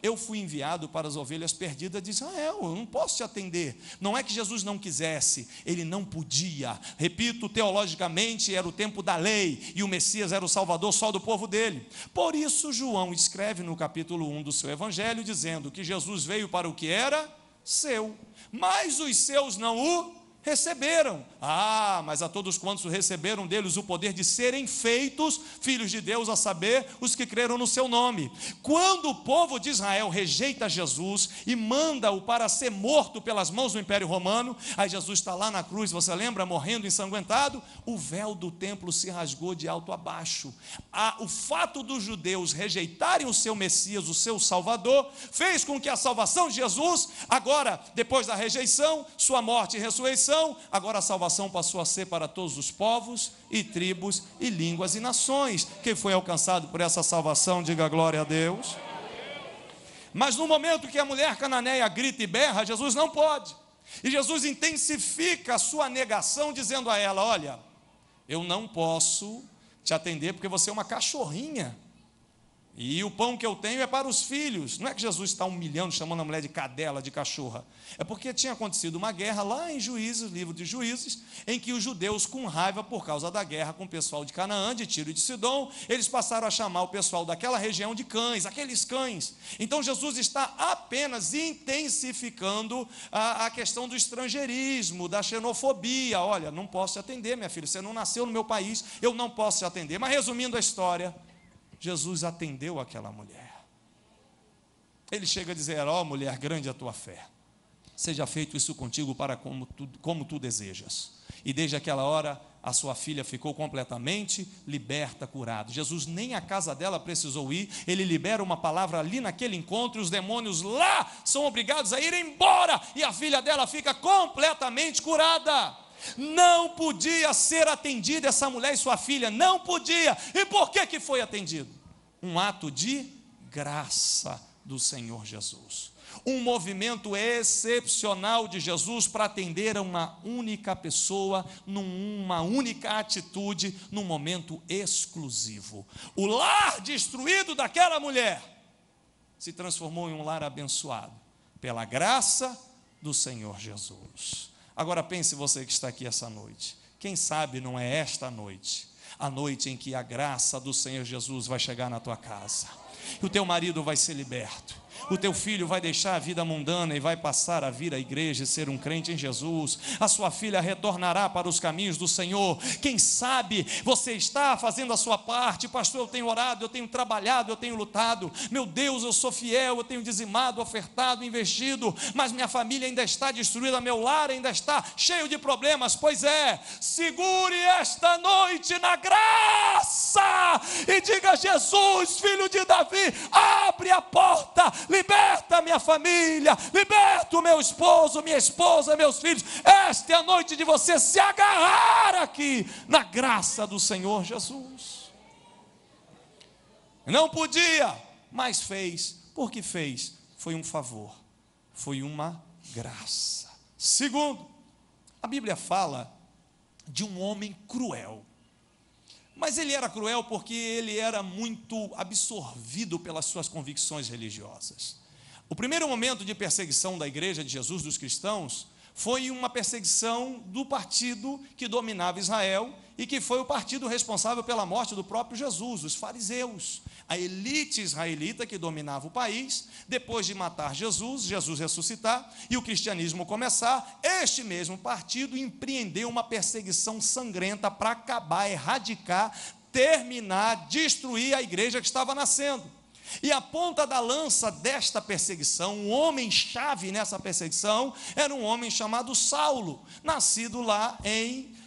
eu fui enviado para as ovelhas perdidas de Israel, eu não posso te atender. Não é que Jesus não quisesse, ele não podia. Repito, teologicamente era o tempo da lei, e o Messias era o Salvador só do povo dele. Por isso João escreve no capítulo 1 do seu evangelho, dizendo que Jesus veio para o que era seu, mas os seus não o receberam. Mas a todos quantos receberam deles o poder de serem feitos filhos de Deus, a saber, os que creram no seu nome. Quando o povo de Israel rejeita Jesus e manda-o para ser morto pelas mãos do Império Romano, aí Jesus está lá na cruz, você lembra, morrendo ensanguentado, o véu do templo se rasgou de alto a baixo. O fato dos judeus rejeitarem o seu Messias, o seu Salvador, fez com que a salvação de Jesus, agora, depois da rejeição, sua morte e ressurreição, agora a salvação passou a ser para todos os povos e tribos e línguas e nações. Quem foi alcançado por essa salvação, diga glória a Deus. Mas no momento que a mulher cananeia grita e berra, Jesus não pode. E Jesus intensifica a sua negação, dizendo a ela: olha, eu não posso te atender porque você é uma cachorrinha, e o pão que eu tenho é para os filhos. Não é que Jesus está humilhando, chamando a mulher de cadela, de cachorra. É porque tinha acontecido uma guerra lá em Juízes, livro de Juízes, em que os judeus, com raiva por causa da guerra com o pessoal de Canaã, de Tiro e de Sidom, eles passaram a chamar o pessoal daquela região de cães, aqueles cães. Então Jesus está apenas intensificando a questão do estrangeirismo, da xenofobia. Olha, não posso te atender, minha filha, você não nasceu no meu país, eu não posso te atender. Mas resumindo a história, Jesus atendeu aquela mulher. Ele chega a dizer: ó mulher, grande a tua fé, seja feito isso contigo para como tu desejas. E desde aquela hora a sua filha ficou completamente liberta, curada. Jesus nem à casa dela precisou ir, ele libera uma palavra ali naquele encontro, e os demônios lá são obrigados a ir embora, e a filha dela fica completamente curada. Não podia ser atendida essa mulher e sua filha, não podia. E por que foi atendido? Um ato de graça do Senhor Jesus, um movimento excepcional de Jesus para atender a uma única pessoa, numa única atitude, num momento exclusivo. O lar destruído daquela mulher se transformou em um lar abençoado pela graça do Senhor Jesus. Agora pense você que está aqui essa noite, quem sabe não é esta noite, a noite em que a graça do Senhor Jesus vai chegar na tua casa, e o teu marido vai ser liberto, o teu filho vai deixar a vida mundana e vai passar a vir à igreja e ser um crente em Jesus, a sua filha retornará para os caminhos do Senhor. Quem sabe você está fazendo a sua parte: pastor, eu tenho orado, eu tenho trabalhado, eu tenho lutado, meu Deus, eu sou fiel, eu tenho dizimado, ofertado, investido, mas minha família ainda está destruída, meu lar ainda está cheio de problemas. Pois é, segure esta noite na graça e diga: Jesus, filho de Davi, abre a porta, liberta minha família, liberta o meu esposo, minha esposa, meus filhos. Esta é a noite de você se agarrar aqui na graça do Senhor Jesus. Não podia, mas fez. Porque fez, foi um favor, foi uma graça. Segundo, a Bíblia fala de um homem cruel. Mas ele era cruel porque ele era muito absorvido pelas suas convicções religiosas. O primeiro momento de perseguição da igreja de Jesus, dos cristãos, foi uma perseguição do partido que dominava Israel e que foi o partido responsável pela morte do próprio Jesus, os fariseus, a elite israelita que dominava o país. Depois de matar Jesus, Jesus ressuscitar e o cristianismo começar, este mesmo partido empreendeu uma perseguição sangrenta para acabar, erradicar, terminar, destruir a igreja que estava nascendo. E a ponta da lança desta perseguição, um homem-chave nessa perseguição, era um homem chamado Saulo, nascido lá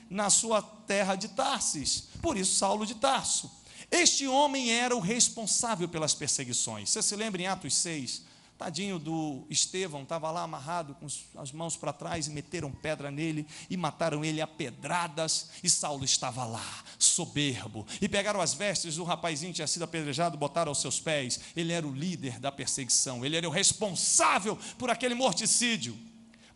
na sua terra de Tarsis, por isso Saulo de Tarso. Este homem era o responsável pelas perseguições. Você se lembra em Atos 6? Tadinho do Estevão, estava lá amarrado com as mãos para trás e meteram pedra nele e mataram ele a pedradas, e Saulo estava lá, soberbo, e pegaram as vestes do rapazinho que tinha sido apedrejado, botaram aos seus pés. Ele era o líder da perseguição, ele era o responsável por aquele morticídio.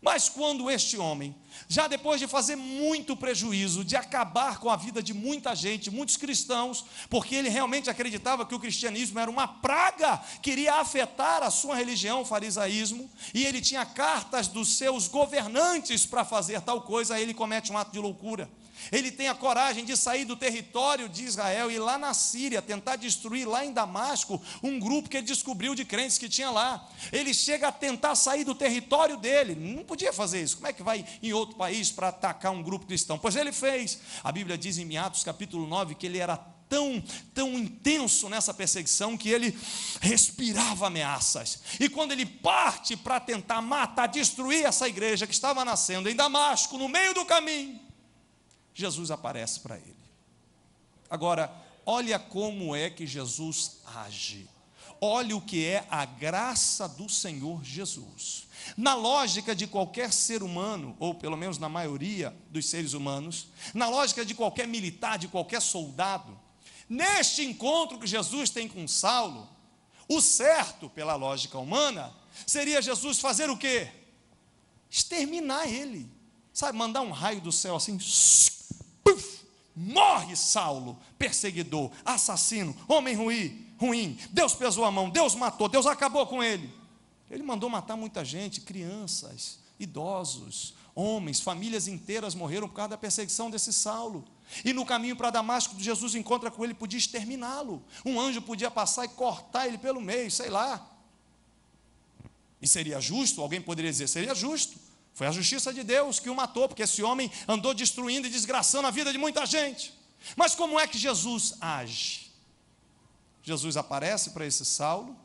Mas quando este homem, já depois de fazer muito prejuízo, de acabar com a vida de muita gente, muitos cristãos, porque ele realmente acreditava que o cristianismo era uma praga, queria afetar a sua religião, o farisaísmo, e ele tinha cartas dos seus governantes para fazer tal coisa, aí ele comete um ato de loucura. Ele tem a coragem de sair do território de Israel e ir lá na Síria, tentar destruir lá em Damasco um grupo que ele descobriu de crentes que tinha lá. Ele chega a tentar sair do território dele, não podia fazer isso. Como é que vai em outro país para atacar um grupo cristão? Pois ele fez. A Bíblia diz em Atos capítulo 9 que ele era tão intenso nessa perseguição que ele respirava ameaças. E quando ele parte para tentar matar, destruir essa igreja que estava nascendo em Damasco, no meio do caminho, Jesus aparece para ele. Agora, olha como é que Jesus age. Olha o que é a graça do Senhor Jesus. Na lógica de qualquer ser humano, ou pelo menos na maioria dos seres humanos, na lógica de qualquer militar, de qualquer soldado, neste encontro que Jesus tem com Saulo, o certo, pela lógica humana, seria Jesus fazer o quê? Exterminar ele. Sabe, mandar um raio do céu assim, puf, morre Saulo, perseguidor, assassino, homem ruim, Deus pesou a mão, Deus matou, Deus acabou com ele. Ele mandou matar muita gente, crianças, idosos, homens, famílias inteiras morreram por causa da perseguição desse Saulo. E no caminho para Damasco, Jesus encontra com ele, podia exterminá-lo. Um anjo podia passar e cortar ele pelo meio, sei lá. E seria justo? Alguém poderia dizer, seria justo. Foi a justiça de Deus que o matou, porque esse homem andou destruindo e desgraçando a vida de muita gente. Mas como é que Jesus age? Jesus aparece para esse Saulo,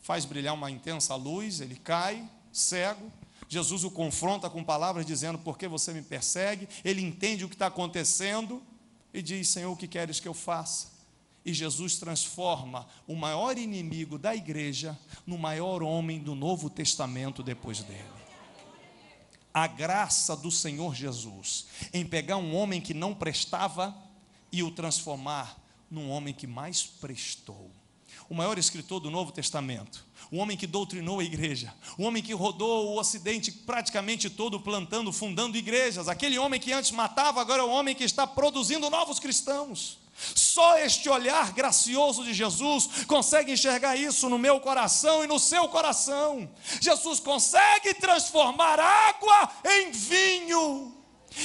faz brilhar uma intensa luz, ele cai, cego. Jesus o confronta com palavras dizendo, por que você me persegue? Ele entende o que está acontecendo e diz, Senhor, o que queres que eu faça? E Jesus transforma o maior inimigo da igreja no maior homem do Novo Testamento depois dele. A graça do Senhor Jesus em pegar um homem que não prestava e o transformar num homem que mais prestou. O maior escritor do Novo Testamento, o homem que doutrinou a igreja, o homem que rodou o Ocidente praticamente todo plantando, fundando igrejas, aquele homem que antes matava, agora é o homem que está produzindo novos cristãos. Só este olhar gracioso de Jesus consegue enxergar isso no meu coração e no seu coração. Jesus consegue transformar água em vinho.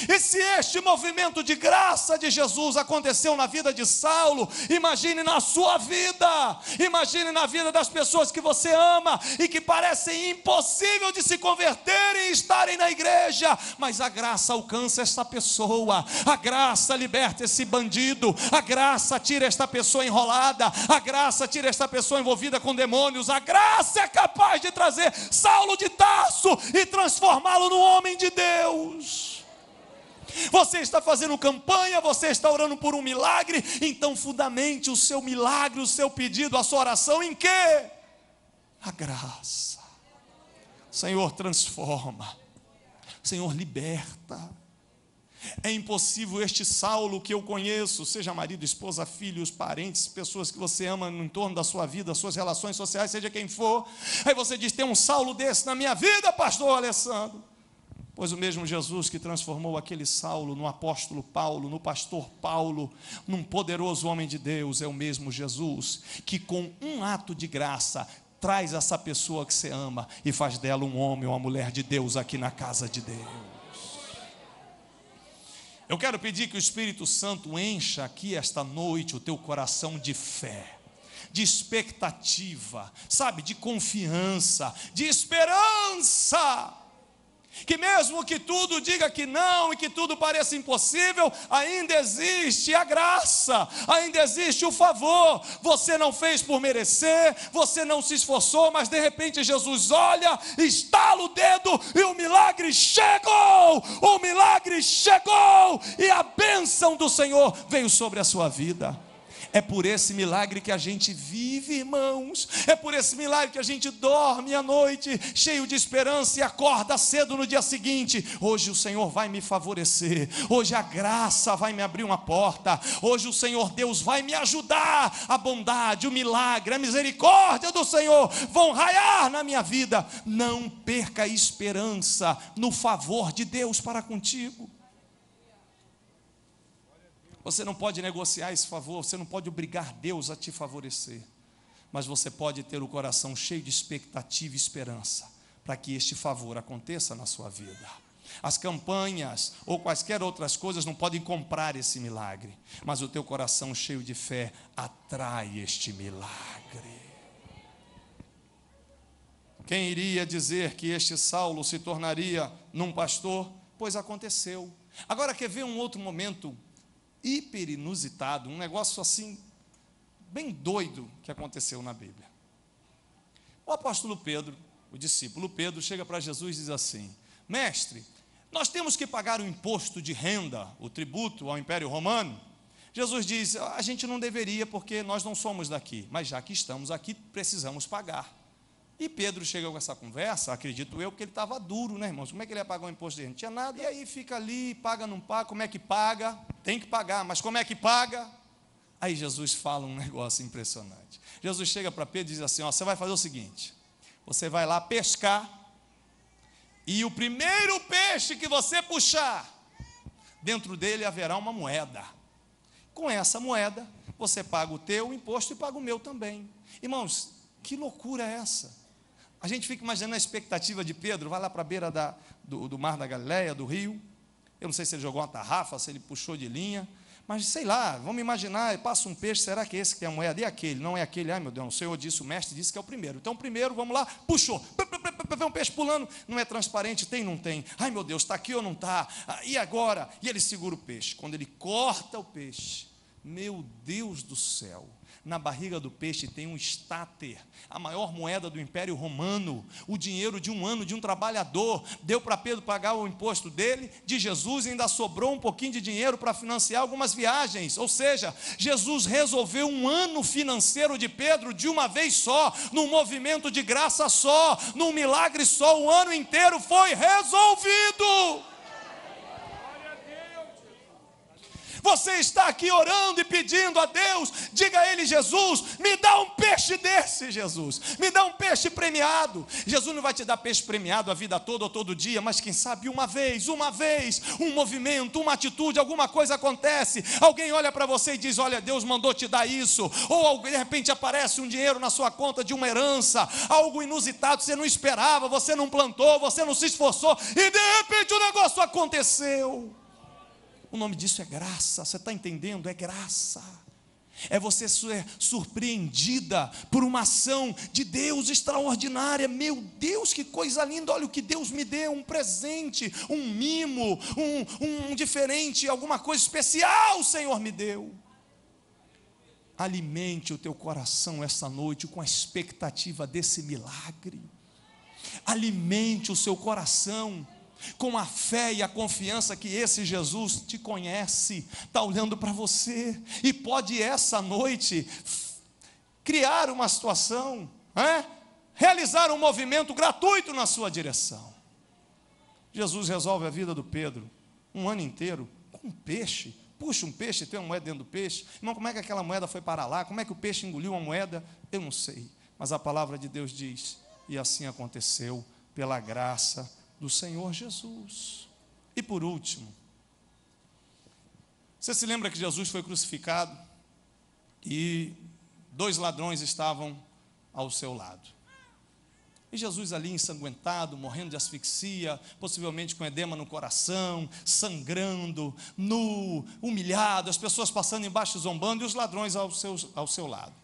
E se este movimento de graça de Jesus aconteceu na vida de Saulo, imagine na sua vida, imagine na vida das pessoas que você ama e que parecem impossível de se converterem e estarem na igreja, mas a graça alcança esta pessoa, a graça liberta esse bandido, a graça tira esta pessoa enrolada, a graça tira esta pessoa envolvida com demônios, a graça é capaz de trazer Saulo de Tarso e transformá-lo num homem de Deus. Você está fazendo campanha, você está orando por um milagre, então fundamente o seu milagre, o seu pedido, a sua oração em quê? A graça. Senhor, transforma. Senhor, liberta. É impossível este Saulo que eu conheço, seja marido, esposa, filhos, parentes, pessoas que você ama no entorno da sua vida, suas relações sociais, seja quem for. Aí você diz, tem um Saulo desse na minha vida, pastor Alessandro. Pois o mesmo Jesus que transformou aquele Saulo no apóstolo Paulo, no pastor Paulo, num poderoso homem de Deus, é o mesmo Jesus que com um ato de graça traz essa pessoa que você ama e faz dela um homem ou uma mulher de Deus aqui na casa de Deus. Eu quero pedir que o Espírito Santo encha aqui esta noite o teu coração de fé, de expectativa, sabe, de confiança, de esperança. Que mesmo que tudo diga que não e que tudo pareça impossível, ainda existe a graça, ainda existe o favor. Você não fez por merecer, você não se esforçou, mas de repente Jesus olha, estala o dedo e o milagre chegou e a bênção do Senhor veio sobre a sua vida. É por esse milagre que a gente vive, irmãos. É por esse milagre que a gente dorme à noite, cheio de esperança, e acorda cedo no dia seguinte. Hoje o Senhor vai me favorecer. Hoje a graça vai me abrir uma porta. Hoje o Senhor Deus vai me ajudar. A bondade, o milagre, a misericórdia do Senhor vão raiar na minha vida. Não perca a esperança no favor de Deus para contigo. Você não pode negociar esse favor, você não pode obrigar Deus a te favorecer, mas você pode ter o coração cheio de expectativa e esperança, para que este favor aconteça na sua vida. As campanhas ou quaisquer outras coisas não podem comprar esse milagre, mas o teu coração cheio de fé atrai este milagre. Quem iria dizer que este Saulo se tornaria num pastor? Pois aconteceu. Agora quer ver um outro momento hiper inusitado, um negócio assim, bem doido que aconteceu na Bíblia. O apóstolo Pedro, o discípulo Pedro, chega para Jesus e diz assim: mestre, nós temos que pagar o imposto de renda, o tributo ao Império Romano. Jesus diz: a gente não deveria, porque nós não somos daqui, mas já que estamos aqui, precisamos pagar. E Pedro chega com essa conversa, acredito eu, porque ele estava duro, né, irmãos? Como é que ele ia pagar o imposto de renda? Não tinha nada. E aí fica ali, paga, não paga, como é que paga? Tem que pagar, mas como é que paga? Aí Jesus fala um negócio impressionante. Jesus chega para Pedro e diz assim: ó, você vai fazer o seguinte, você vai lá pescar, e o primeiro peixe que você puxar, dentro dele haverá uma moeda. Com essa moeda, você paga o teu imposto e paga o meu também. Irmãos, que loucura é essa? A gente fica imaginando a expectativa de Pedro, vai lá para a beira do mar da Galileia, do rio. Eu não sei se ele jogou uma tarrafa, se ele puxou de linha, mas sei lá, vamos imaginar, passa um peixe, será que esse que é a moeda? E aquele? Não é aquele? Ai meu Deus, o Senhor disse, o mestre disse que é o primeiro. Então o primeiro, vamos lá, puxou, vê um peixe pulando, não é transparente, tem, não tem. Ai meu Deus, está aqui ou não está? E agora? E ele segura o peixe. Quando ele corta o peixe, meu Deus do céu, na barriga do peixe tem um estáter, a maior moeda do Império Romano, o dinheiro de um ano de um trabalhador. Deu para Pedro pagar o imposto dele, de Jesus, e ainda sobrou um pouquinho de dinheiro para financiar algumas viagens. Ou seja, Jesus resolveu um ano financeiro de Pedro de uma vez só, num movimento de graça só, num milagre só. O ano inteiro foi resolvido. Você está aqui orando e pedindo a Deus, diga a Ele: Jesus, me dá um peixe desse, Jesus, me dá um peixe premiado. Jesus não vai te dar peixe premiado a vida toda ou todo dia, mas quem sabe uma vez, um movimento, uma atitude, alguma coisa acontece, alguém olha para você e diz: olha, Deus mandou te dar isso, ou de repente aparece um dinheiro na sua conta de uma herança, algo inusitado, você não esperava, você não plantou, você não se esforçou, e de repente o negócio aconteceu. O nome disso é graça, você está entendendo? É graça. É você ser surpreendida por uma ação de Deus extraordinária. Meu Deus, que coisa linda, olha o que Deus me deu, um presente, um mimo, um diferente, alguma coisa especial o Senhor me deu. Alimente o teu coração essa noite com a expectativa desse milagre. Alimente o seu coração com a fé e a confiança que esse Jesus te conhece, está olhando para você, e pode essa noite criar uma situação, realizar um movimento gratuito na sua direção. Jesus resolve a vida do Pedro, um ano inteiro, com um peixe. Puxa um peixe, tem uma moeda dentro do peixe. Irmão, como é que aquela moeda foi para lá? Como é que o peixe engoliu uma moeda? Eu não sei, mas a palavra de Deus diz, e assim aconteceu, pela graça do Senhor Jesus. E por último, você se lembra que Jesus foi crucificado e 2 ladrões estavam ao seu lado, e Jesus ali ensanguentado, morrendo de asfixia, possivelmente com edema no coração, sangrando, nu, humilhado, as pessoas passando embaixo zombando, e os ladrões ao seu lado.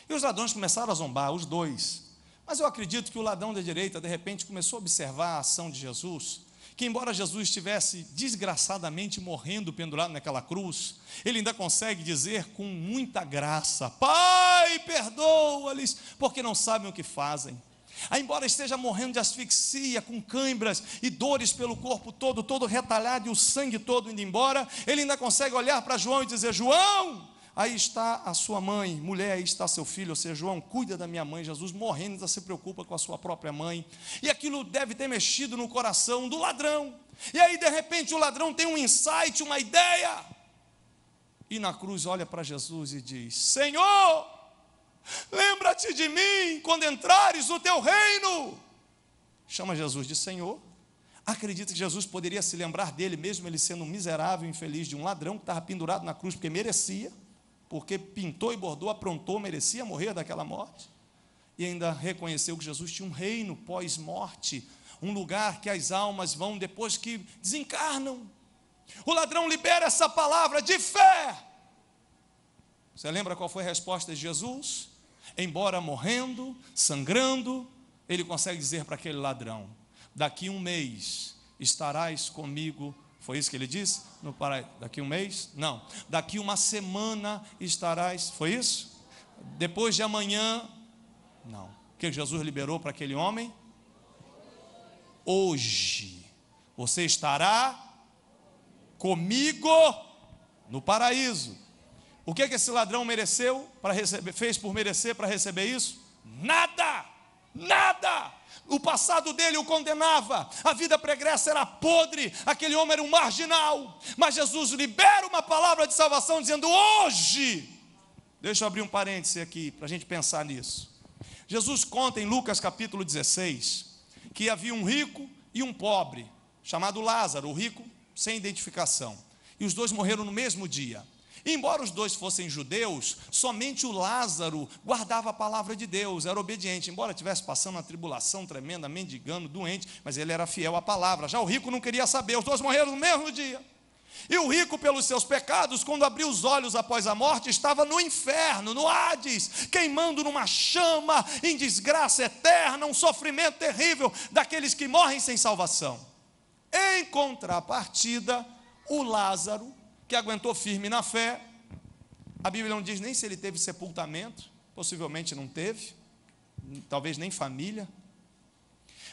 E os ladrões começaram a zombar, os dois. Mas eu acredito que o ladrão da direita, de repente, começou a observar a ação de Jesus, que embora Jesus estivesse desgraçadamente morrendo pendurado naquela cruz, ele ainda consegue dizer com muita graça: Pai, perdoa-lhes, porque não sabem o que fazem. Embora esteja morrendo de asfixia, com câimbras e dores pelo corpo todo retalhado, e o sangue todo indo embora, ele ainda consegue olhar para João e dizer: João, aí está a sua mãe, mulher, aí está seu filho, ou seja, João, cuida da minha mãe. Jesus morrendo, ainda se preocupa com a sua própria mãe, e aquilo deve ter mexido no coração do ladrão, e aí de repente o ladrão tem um insight, uma ideia, e na cruz olha para Jesus e diz: Senhor, lembra-te de mim quando entrares no teu reino. Chama Jesus de Senhor. Acredita que Jesus poderia se lembrar dele, mesmo ele sendo um miserável, infeliz, de um ladrão que estava pendurado na cruz porque merecia, porque pintou e bordou, aprontou, merecia morrer daquela morte, e ainda reconheceu que Jesus tinha um reino pós-morte, um lugar que as almas vão depois que desencarnam. O ladrão libera essa palavra de fé. Você lembra qual foi a resposta de Jesus? Embora morrendo, sangrando, ele consegue dizer para aquele ladrão: daqui um mês estarás comigo. Foi isso que ele disse? No paraíso. Daqui um mês? Não. Daqui uma semana estarás. Foi isso? Depois de amanhã? Não. O que Jesus liberou para aquele homem? Hoje você estará comigo no paraíso. O que esse ladrão mereceu para receber, fez por merecer para receber isso? Nada. Nada. O passado dele o condenava, a vida pregressa era podre, aquele homem era um marginal, mas Jesus libera uma palavra de salvação dizendo: hoje, deixa eu abrir um parêntese aqui para a gente pensar nisso. Jesus conta em Lucas capítulo 16 que havia um rico e um pobre chamado Lázaro, o rico sem identificação, e os dois morreram no mesmo dia. E embora os dois fossem judeus, somente o Lázaro guardava a palavra de Deus, era obediente, embora estivesse passando uma tribulação tremenda, mendigando, doente, mas ele era fiel à palavra. Já o rico não queria saber, os dois morreram no mesmo dia. E o rico, pelos seus pecados, quando abriu os olhos após a morte, estava no inferno, no Hades, queimando numa chama, em desgraça eterna, um sofrimento terrível daqueles que morrem sem salvação. Em contrapartida, o Lázaro, que aguentou firme na fé, a Bíblia não diz nem se ele teve sepultamento, possivelmente não teve, talvez nem família,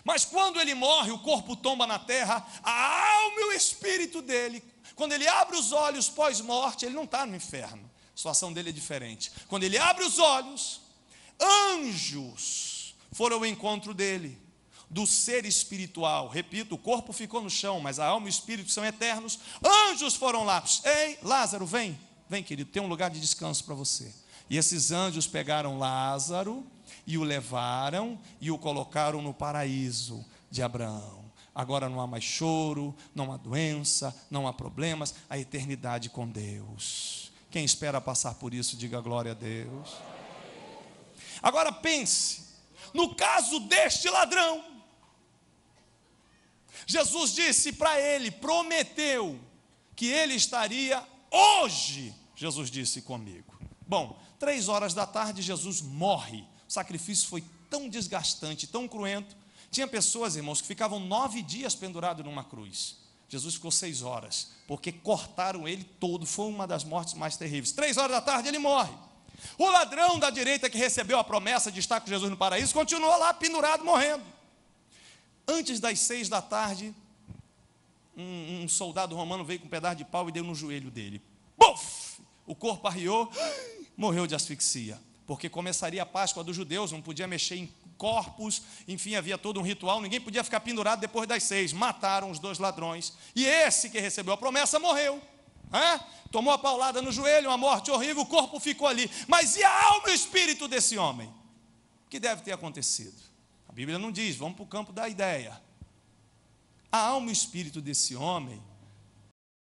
mas quando ele morre, o corpo tomba na terra, a alma e o espírito dele, quando ele abre os olhos pós-morte, ele não está no inferno, a situação dele é diferente. Quando ele abre os olhos, anjos foram ao encontro dele, do ser espiritual. Repito, o corpo ficou no chão, mas a alma e o espírito são eternos. Anjos foram lá: ei, Lázaro, vem, querido, tem um lugar de descanso para você. E esses anjos pegaram Lázaro e o levaram e o colocaram no paraíso de Abraão. Agora não há mais choro, não há doença, não há problemas, a eternidade com Deus. Quem espera passar por isso, diga glória a Deus. Agora pense, no caso deste ladrão, Jesus disse para ele, prometeu que ele estaria hoje, Jesus disse, comigo. Bom, 3 horas da tarde Jesus morre. O sacrifício foi tão desgastante, tão cruento. Tinha pessoas, irmãos, que ficavam 9 dias pendurados numa cruz. Jesus ficou 6 horas, porque cortaram ele todo. Foi uma das mortes mais terríveis. 3 horas da tarde ele morre. O ladrão da direita que recebeu a promessa de estar com Jesus no paraíso continuou lá pendurado, morrendo. Antes das 6 da tarde, um soldado romano veio com um pedaço de pau e deu no joelho dele. Puf! O corpo arriou, morreu de asfixia. Porque começaria a Páscoa dos judeus, não podia mexer em corpos, enfim, havia todo um ritual, ninguém podia ficar pendurado depois das 6. Mataram os 2 ladrões. E esse que recebeu a promessa morreu. Tomou a paulada no joelho, uma morte horrível, o corpo ficou ali. Mas e a alma e o espírito desse homem? O que deve ter acontecido? A Bíblia não diz, vamos para o campo da ideia. A alma e o espírito desse homem